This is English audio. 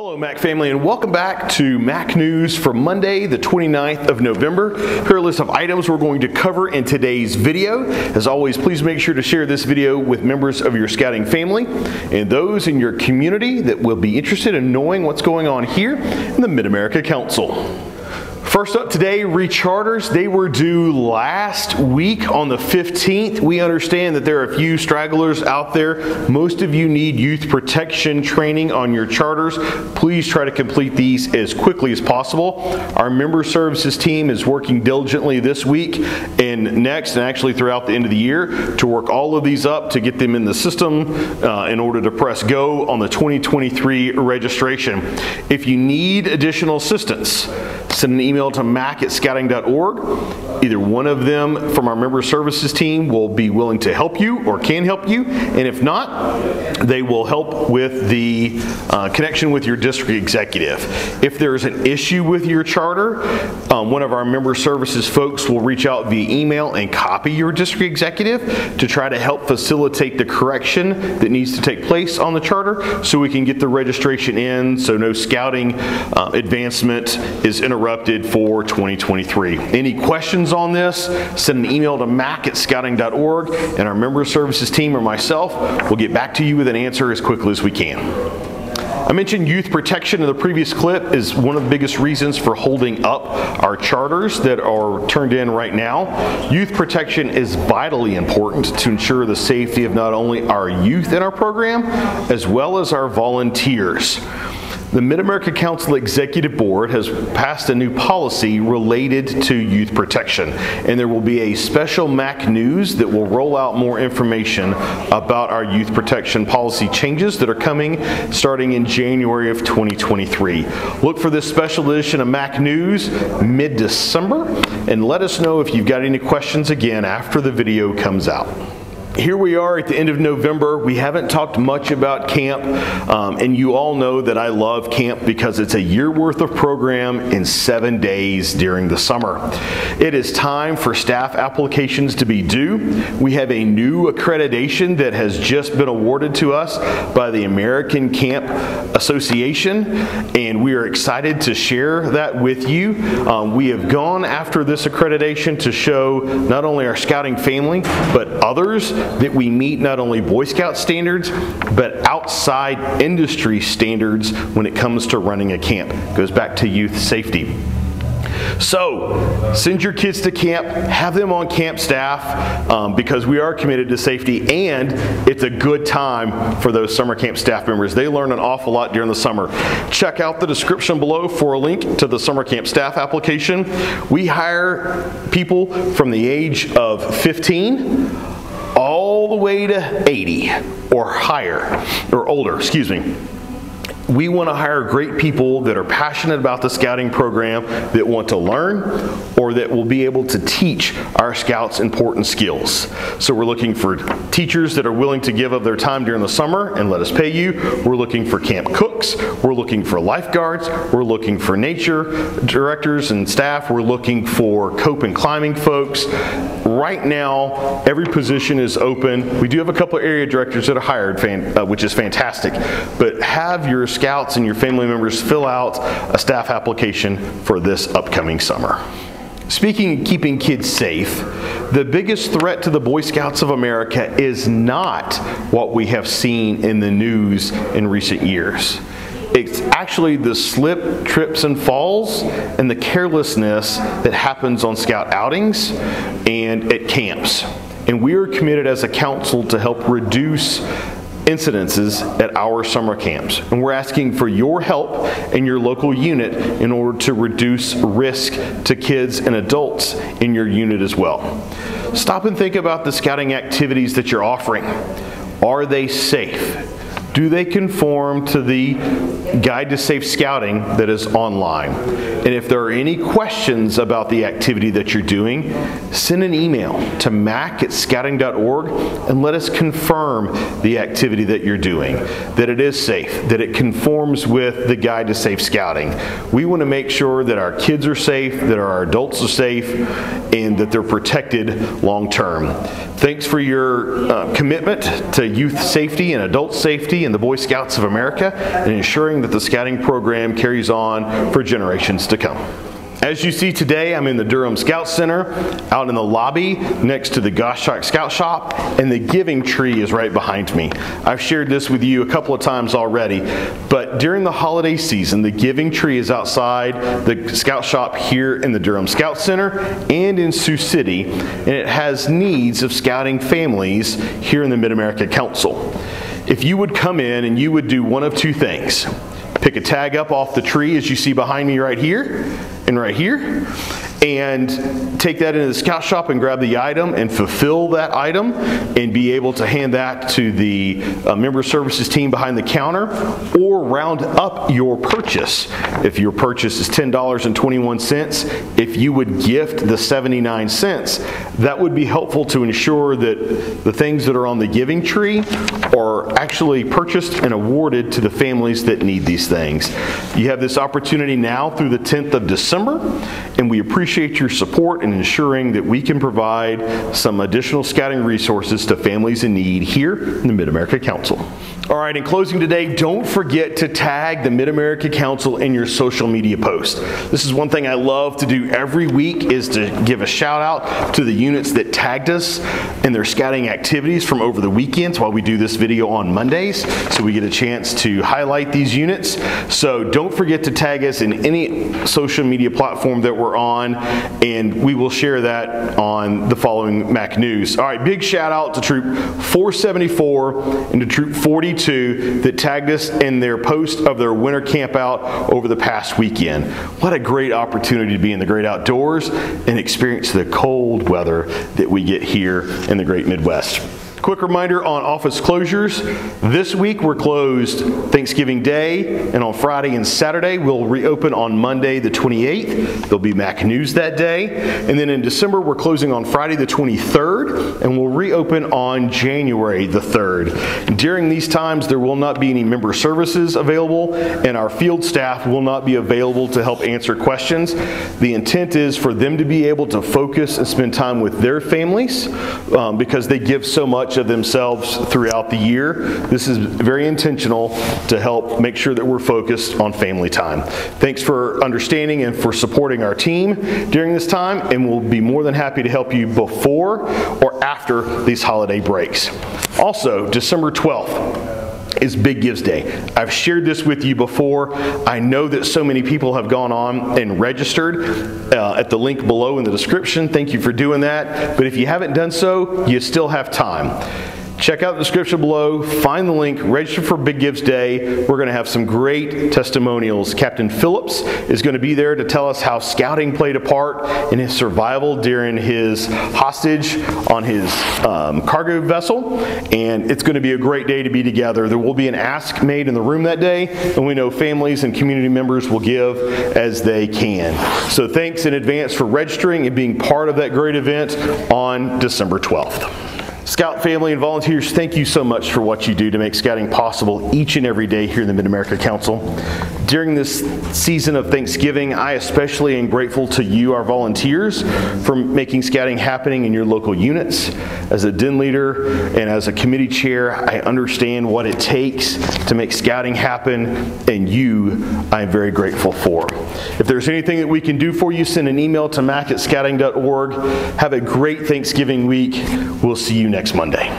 Hello MAC family, and welcome back to MAC News for Monday the 29th of November. Here are a list of items we're going to cover in today's video. As always, please make sure to share this video with members of your scouting family and those in your community that will be interested in knowing what's going on here in the Mid-America Council. First up today, Recharters. They were due last week on the 15th. We understand that there are a few stragglers out there. Most of you need youth protection training on your charters. Please try to complete these as quickly as possible. Our member services team is working diligently this week and next, and actually throughout the end of the year, to work all of these up to get them in the system in order to press go on the 2023 registration. If you need additional assistance, send an email to mac@scouting.org. Either one of them from our member services team will be willing to help you or can help you, and if not, they will help with the connection with your district executive. If there's an issue with your charter, one of our member services folks will reach out via email and copy your district executive to try to help facilitate the correction that needs to take place on the charter so we can get the registration in so no scouting advancement is interrupted for 2023. Any questions on this, send an email to mac@scouting.org, and our member services team or myself will get back to you with an answer as quickly as we can. I mentioned youth protection in the previous clip is one of the biggest reasons for holding up our charters that are turned in right now. Youth protection is vitally important to ensure the safety of not only our youth in our program, as well as our volunteers. The Mid-America Council Executive Board has passed a new policy related to youth protection, and there will be a special MAC News that will roll out more information about our youth protection policy changes that are coming starting in January of 2023. Look for this special edition of MAC News mid-December, and let us know if you've got any questions again after the video comes out. Here we are at the end of November. We haven't talked much about camp, and you all know that I love camp because it's a year worth of program in 7 days during the summer. It is time for staff applications to be due. We have a new accreditation that has just been awarded to us by the American Camp Association, and we are excited to share that with you. We have gone after this accreditation to show not only our scouting family, but others that we meet not only Boy Scout standards, but outside industry standards when it comes to running a camp. It goes back to youth safety. So, send your kids to camp, have them on camp staff because we are committed to safety, and it's a good time for those summer camp staff members. They learn an awful lot during the summer. Check out the description below for a link to the summer camp staff application. We hire people from the age of 15 all the way to 80 or higher, or older, excuse me. We want to hire great people that are passionate about the scouting program, that want to learn, or that will be able to teach our scouts important skills. So we're looking for teachers that are willing to give of their time during the summer and let us pay you. We're looking for camp cooks. We're looking for lifeguards. We're looking for nature directors and staff. We're looking for cope and climbing folks. Right now, every position is open. We do have a couple of area directors that are hired, which is fantastic. But have your scouts and your family members fill out a staff application for this upcoming summer. Speaking of keeping kids safe, the biggest threat to the Boy Scouts of America is not what we have seen in the news in recent years. It's actually the slip, trips, and falls and the carelessness that happens on scout outings and at camps. And we are committed as a council to help reduce incidences at our summer camps, and we're asking for your help and your local unit in order to reduce risk to kids and adults in your unit as well. Stop and think about the scouting activities that you're offering. Are they safe? Do they conform to the Guide to Safe Scouting that is online? And if there are any questions about the activity that you're doing, send an email to mac@scouting.org and let us confirm the activity that you're doing, that it is safe, that it conforms with the Guide to Safe Scouting. We want to make sure that our kids are safe, that our adults are safe, and that they're protected long term. Thanks for your commitment to youth safety and adult safety in the Boy Scouts of America and ensuring that the scouting program carries on for generations to come. As you see today, I'm in the Durham Scout Center, out in the lobby next to the Goshawk Scout Shop, and the giving tree is right behind me. I've shared this with you a couple of times already, but during the holiday season, the giving tree is outside the Scout Shop here in the Durham Scout Center and in Sioux City, and it has needs of scouting families here in the Mid-America Council. If you would come in and you would do one of two things: pick a tag up off the tree as you see behind me right here and right here, and take that into the Scout Shop and grab the item and fulfill that item and be able to hand that to the member services team behind the counter, or round up your purchase. If your purchase is $10.21, if you would gift the 79 cents, that would be helpful to ensure that the things that are on the giving tree are actually purchased and awarded to the families that need these things. You have this opportunity now through the 10th of December, and we appreciate your support in ensuring that we can provide some additional scouting resources to families in need here in the Mid-America Council. All right, in closing today, don't forget to tag the Mid-America Council in your social media post. This is one thing I love to do every week, is to give a shout out to the units that tagged us in their scouting activities from over the weekends while we do this video on Mondays, so we get a chance to highlight these units. So don't forget to tag us in any social media platform that we're on, and we will share that on the following MAC News. All right, big shout out to Troop 474 and to Troop 42 that tagged us in their post of their winter camp out over the past weekend. What a great opportunity to be in the great outdoors and experience the cold weather that we get here in the great Midwest. Quick reminder on office closures. This week we're closed Thanksgiving Day, and on Friday and Saturday we'll reopen on Monday the 28th. There'll be MAC News that day. And then in December we're closing on Friday the 23rd, and we'll reopen on January the 3rd. During these times there will not be any member services available, and our field staff will not be available to help answer questions. The intent is for them to be able to focus and spend time with their families because they give so much of themselves throughout the year. This is very intentional to help make sure that we're focused on family time. Thanks for understanding and for supporting our team during this time, and we'll be more than happy to help you before or after these holiday breaks. Also, December 12th is Big Gives Day. I've shared this with you before. I know that so many people have gone on and registered at the link below in the description. Thank you for doing that. But if you haven't done so, you still have time. Check out the description below, find the link, register for Big Gives Day. We're going to have some great testimonials. Captain Phillips is going to be there to tell us how scouting played a part in his survival during his hostage on his cargo vessel, and it's going to be a great day to be together. There will be an ask made in the room that day, and we know families and community members will give as they can. So thanks in advance for registering and being part of that great event on December 12th. Scout family and volunteers, thank you so much for what you do to make scouting possible each and every day here in the Mid-America Council. During this season of Thanksgiving, I especially am grateful to you, our volunteers, for making scouting happening in your local units. As a den leader and as a committee chair, I understand what it takes to make scouting happen, and you, I am very grateful for. If there's anything that we can do for you, send an email to mac@scouting.org. Have a great Thanksgiving week. We'll see you next Monday.